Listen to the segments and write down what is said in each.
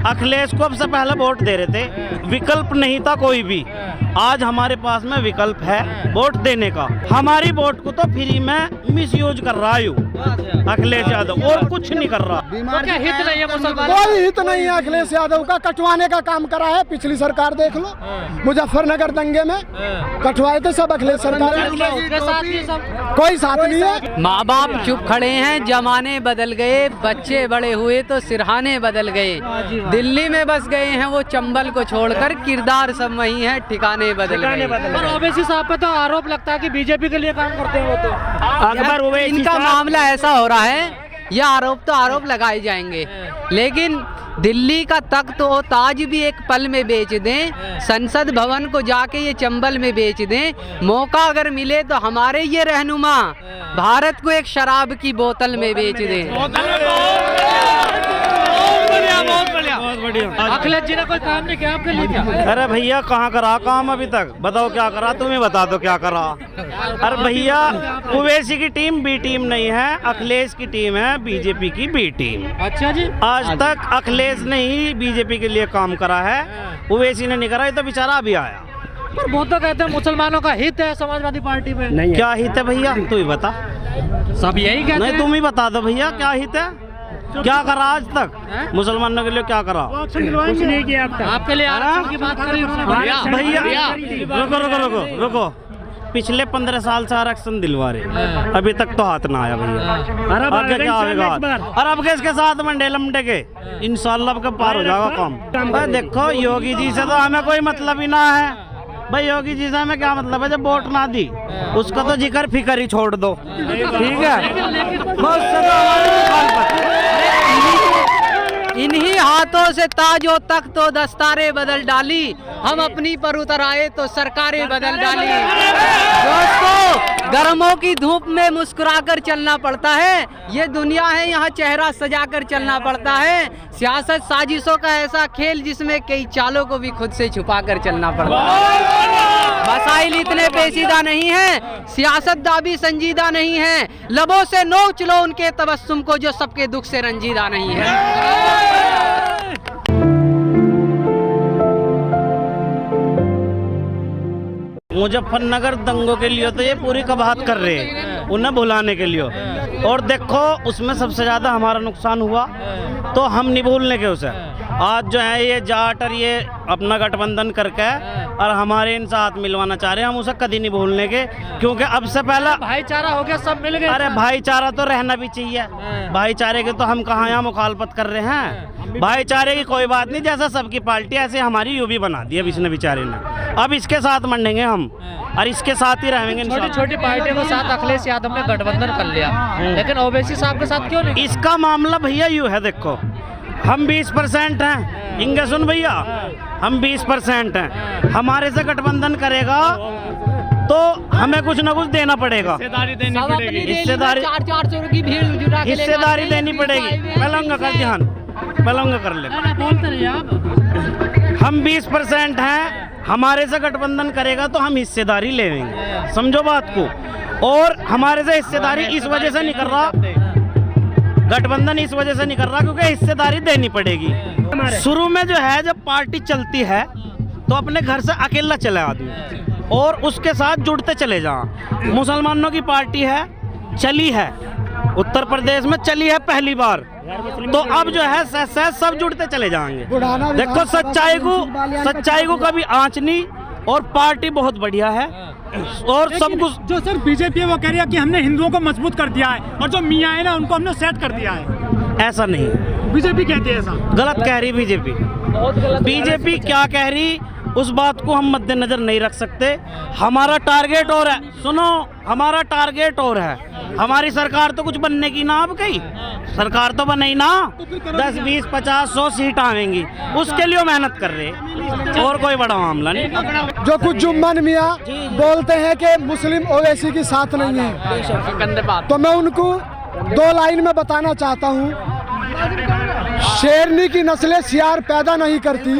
अखिलेश को अब से पहले वोट दे रहे थे, विकल्प नहीं था कोई भी। आज हमारे पास में विकल्प है वोट देने का। हमारी वोट को तो फ्री में मिसयूज कर रहा है अखिलेश यादव, और कुछ नहीं कर रहा। तो क्या हित नहीं है मुसलमान? कोई हित नहीं है अखिलेश यादव का। कटवाने का काम करा है पिछली सरकार, देख लो मुजफ्फरनगर दंगे में कटवाए थे सब अखिलेश सरकार। कोई साथ नहीं है। माँ बाप चुप खड़े हैं, जमाने बदल गए, बच्चे बड़े हुए तो सिरहाने बदल गए। दिल्ली में बस गए हैं वो चंबल को छोड़कर, किरदार सब वही है, ठिकाने बदल गए। पर ओवैसी साहब पे तो आरोप लगता है कि बीजेपी के लिए काम करते हैं वो तो। इनका मामला ऐसा हो रहा है, यह आरोप तो आरोप लगाए जाएंगे, लेकिन दिल्ली का तख्त और ताज भी एक पल में बेच दें, संसद भवन को जाके ये चंबल में बेच दें, मौका अगर मिले तो हमारे ये रहनुमा भारत को एक शराब की बोतल में बेच दें। अखिलेश जी ने कोई काम नहीं किया आपके लिए क्या? अरे भैया कहाँ करा काम अभी तक? बताओ क्या करा, तुम्हें बता दो क्या करा। अरे भैया ओवैसी की टीम बी टीम नहीं है, अखिलेश की टीम है बीजेपी की बी टीम। अच्छा जी। आज तक अखिलेश ने ही बीजेपी के लिए काम करा है, ओवैसी ने नहीं करा। ये तो बेचारा अभी आया। पर वो तो कहते हैं मुसलमानों का हित है समाजवादी पार्टी में। नहीं क्या हित है भैया, तू ही बता। सब यही कहते हैं। नहीं तुम ही बता दो भैया क्या हित है, क्या करा आज तक मुसलमानों के लिए, क्या करा? कुछ नहीं किया आपके लिए। आरक्षण की बात करी भैया रुको रुको रुको रुको, पिछले 15 साल से आरक्षण दिलवा रहे, अभी तक तो हाथ ना आया भैया। आगे क्या आएगा? और अब के साथ मंडे लमडे के इंशाल्लाह अब पार हो जाएगा काम। भाई देखो योगी जी से तो हमें कोई मतलब ही ना है भाई। योगी जी से हमें क्या मतलब है? जब वोट ना दी उसका तो जिक्र फिक्र ही छोड़ दो, ठीक है? इन्हीं हाथों से ताजो तख्त तो दस्तारे बदल डाली, हम अपनी पर उतर आए तो सरकारें बदल डाली। दोस्तों गर्मों की धूप में मुस्कुराकर चलना पड़ता है, ये दुनिया है यहाँ चेहरा सजाकर चलना पड़ता है। सियासत साजिशों का ऐसा खेल जिसमें कई चालों को भी खुद से छुपाकर चलना पड़ता है। मसाइल इतने पेचीदा नहीं है, सियासतदां भी संजीदा नहीं है, लबों से नोच लो उनके तबस्सुम को जो सबके दुख से रंजीदा नहीं है। मुजफ्फरनगर दंगों के लिए तो ये पूरी कबाहत कर रहे हैं, उन्हें भुलाने के लिए। और देखो उसमें सबसे ज़्यादा हमारा नुकसान हुआ तो हम नहीं भूलने के उसे। आज जो है ये जाट और ये अपना गठबंधन करके और हमारे इन साथ मिलवाना चाह रहे हैं, हम उसे कभी नहीं भूलने के, क्योंकि अब से पहला भाईचारा हो गया, सब मिल गए। अरे भाईचारा तो रहना भी चाहिए, भाईचारे के तो हम कहाँ यहाँ मुखालफत कर रहे हैं। भाईचारे की कोई बात नहीं, जैसा सबकी पार्टी ऐसे हमारी यूं भी बना दी अब इसने बेचारे ने। अब इसके साथ मंडेंगे हम और इसके साथ ही रहेंगे। छोटी छोटी पार्टियों के साथ अखिलेश यादव ने गठबंधन कर लिया, लेकिन ओवैसी साहब के साथ क्यों नहीं? इसका मामला भैया यूँ है, देखो हम 20% हैं, इंगे सुन भैया, हम 20% हैं, हमारे से गठबंधन करेगा तो हमें कुछ ना कुछ देना पड़ेगा, हिस्सेदारी देनी पड़ेगी, हिस्सेदारी देनी पड़ेगी। पलंग कर ध्यान, पलंग कर ले। हम 20% हैं, हमारे से गठबंधन करेगा तो हम हिस्सेदारी लेंगे, समझो बात को। और हमारे से हिस्सेदारी इस वजह से नहीं कर रहा, गठबंधन इस वजह से नहीं कर रहा क्योंकि हिस्सेदारी देनी पड़ेगी। शुरू में जो है जब पार्टी चलती है तो अपने घर से अकेला चले आदमी और उसके साथ जुड़ते चले जाओ। मुसलमानों की पार्टी है, चली है, उत्तर प्रदेश में चली है पहली बार, तो अब जो है सब जुड़ते चले जाएंगे। देखो सच्चाई को कभी आँच नहीं, और पार्टी बहुत बढ़िया है और सब कुछ। जो सर बीजेपी है वो कह रही है कि हमने हिंदुओं को मजबूत कर दिया है और जो मियाँ है ना उनको हमने सेट कर दिया है। ऐसा नहीं, बीजेपी कहती है ऐसा। गलत कह रही बीजेपी क्या कह रही उस बात को हम मद्देनजर नहीं रख सकते। हमारा टारगेट और है, सुनो हमारा टारगेट और है, हमारी सरकार तो कुछ बनने की ना, अब कहीं सरकार तो बने ही ना, 10, 20, 50, 100 सीट आवेंगी, उसके लिए मेहनत कर रहे, और कोई बड़ा मामला नहीं। जो कुछ जुम्मन मियाँ बोलते हैं कि मुस्लिम ओवैसी की साथ नहीं है, तो मैं उनको 2 लाइन में बताना चाहता हूँ। शेरनी की नस्लें शियार पैदा नहीं करती,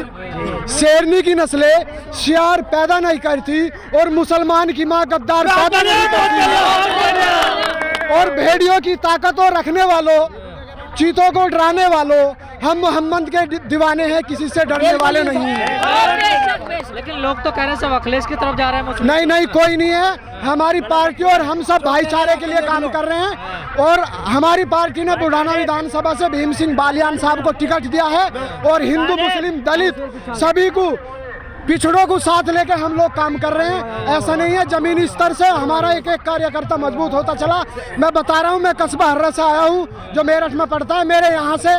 शेरनी की नस्लें शियार पैदा नहीं करती, और मुसलमान की माँ गद्दार पैदा नहीं करती। और भेड़ियों की ताकतों रखने वालों, चीतों को डराने वालों, हम मोहम्मद के दीवाने हैं, किसी से डरने वाले नहीं हैं। लेकिन लोग तो कह रहे हैं सब अखिलेश की तरफ जा रहे हैं मुस्लिम। नहीं नहीं, कोई नहीं है। हमारी पार्टी और हम सब भाईचारे के लिए काम कर रहे हैं और हमारी पार्टी ने बुढ़ाना विधानसभा से भीम सिंह बालियान साहब को टिकट दिया है और हिंदू मुस्लिम दलित सभी को, पिछड़ों को साथ लेकर हम लोग काम कर रहे हैं। ऐसा नहीं है, जमीनी स्तर से हमारा एक एक कार्यकर्ता मजबूत होता चला। मैं बता रहा हूँ, मैं कस्बा हर्रा से आया हूँ जो मेरठ में पड़ता है। मेरे यहाँ से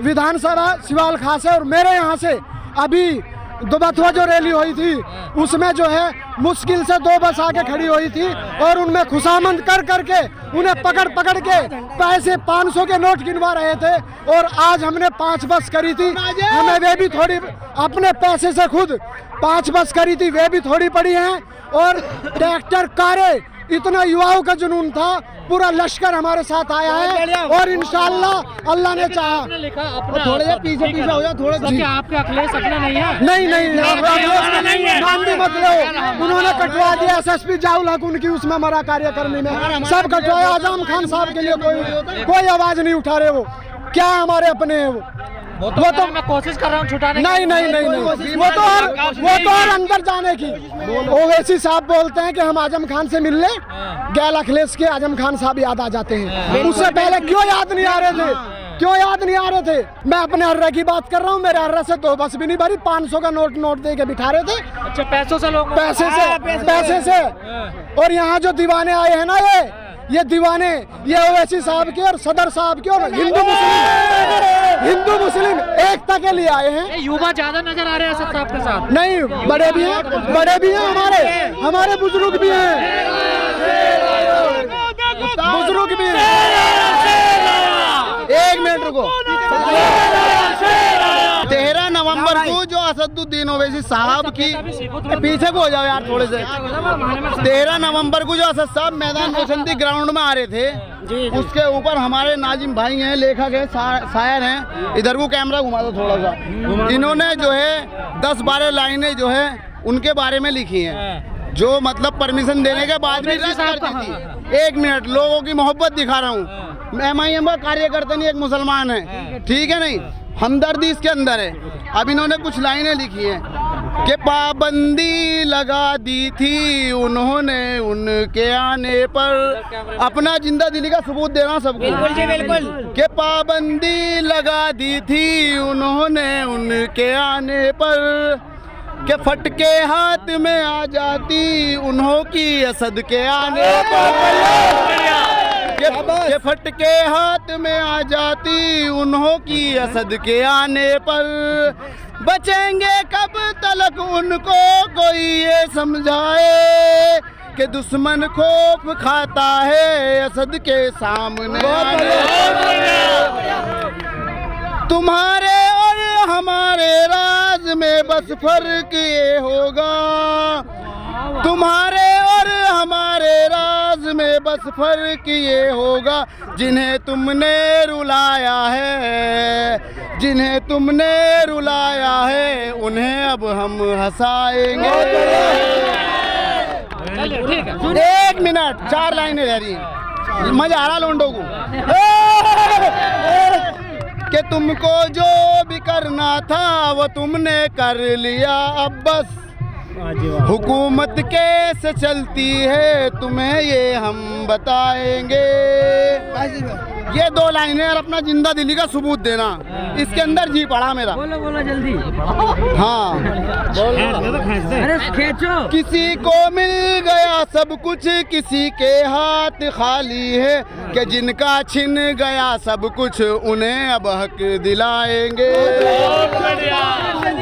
विधानसभा सिवाल खास है और मेरे यहाँ से अभी दुबथुआ जो रैली हुई थी उसमें जो है मुश्किल से 2 बस आके खड़ी हुई थी और उनमें खुशामंद कर करके उन्हें पकड़ पकड़ के पैसे 500 के नोट गिनवा रहे थे। और आज हमने 5 बस करी थी, हमें वे भी थोड़ी अपने पैसे से खुद 5 बस करी थी, वे भी थोड़ी पड़ी हैं। और ट्रैक्टर कारें, इतना युवाओं का जुनून था, पूरा लश्कर हमारे साथ आया है और इंशाल्लाह अल्लाह ने चाहा। थोड़े पीछे हो जाओ थोड़े। तो क्या आपके अखिलेश अपना नहीं है? नहीं नाम भी मत लो, उन्होंने कटवा दिया। SSP जाउल हक उनकी उसमें मरा कार्यकारिणी में सब कटवाया। आजम खान साहब के लिए कोई आवाज नहीं उठा रहे। वो क्या हमारे अपने हैं? वो तो मैं कोशिश कर रहा हूँ छुटाने नहीं नहीं नहीं नहीं, वो तो और अंदर जाने की। ओवैसी साहब बोलते हैं कि हम आजम खान से मिल लें, गैल अखिलेश के आजम खान साहब याद आ जाते हैं। उससे पहले क्यों याद नहीं आ रहे थे? क्यों याद नहीं आ रहे थे? मैं अपने हर्रा की बात कर रहा हूँ। मेरे हर्रा से 2 बस भी नहीं भरी, 500 का नोट दे के बिठा रहे थे। अच्छा, पैसों से लोग पैसे से। और यहाँ जो दीवाने आए हैं ना, ये दीवाने, ये ओवैसी साहब के और सदर साहब के और हिंदू मुस्लिम एकता के लिए आए हैं। युवा ज्यादा नजर आ रहे हैं सब आपके साथ? नहीं, बड़े भी हैं, हमारे बुजुर्ग भी हैं, बुजुर्ग भी हैं। 1 मिनट रुको। 13 नवंबर को जो असदुद्दीन ओवैसी साहब की, पीछे को हो जाओ यार थोड़े से। 13 नवंबर को जो असद साहब मैदान रोशनती ग्राउंड में आ रहे थे, उसके ऊपर हमारे नाजिम भाई हैं, लेखक हैं, शायर हैं, इधर को कैमरा घुमा दो थोड़ा सा। इन्होंने जो है 10-12 लाइनें जो है उनके बारे में लिखी हैं, जो मतलब परमिशन देने के बाद भी रद्द कर दी थी। 1 मिनट, लोगों की मोहब्बत दिखा रहा हूँ। MIM का कार्यकर्ता नहीं, एक मुसलमान है, ठीक है नहीं, हमदर्दी इसके अंदर है। अब इन्होंने कुछ लाइनें लिखी हैं कि पाबंदी लगा दी थी उन्होंने उनके आने पर। अपना जिंदा दिली का सबूत देना सबको। बिल्कुल कि पाबंदी लगा दी थी उन्होंने उनके आने पर, के फटके हाथ में आ जाती उन्हों की असद के आने पर। के फटके हाथ में आ जाती उन्हों की असद के आने पर। बचेंगे कब तलक उनको कोई ये समझाए कि दुश्मन खौफ खाता है असद के सामने आने। तुम्हारे और हमारे राज में बस फर्क ये होगा, तुम्हारे और हमारे राज में बस फर्क ये होगा, जिन्हें तुमने रुलाया है, जिन्हें तुमने रुलाया है, उन्हें अब हम हंसाएंगे। 1 मिनट, 4 लाइनें रह रही हैं, मजा आ रहा लोंडों को। कि तुमको जो भी करना था वो तुमने कर लिया, अब बस हुकूमत कैसे चलती है तुम्हें ये हम बताएंगे। ये 2 लाइनें और अपना जिंदा दिली का सबूत देना, इसके अंदर जी पड़ा मेरा। बोलो जल्दी। हाँ, अरे खींचो। किसी को मिल गया सब कुछ, किसी के हाथ खाली है, कि जिनका छिन गया सब कुछ उन्हें अब हक दिलाएंगे।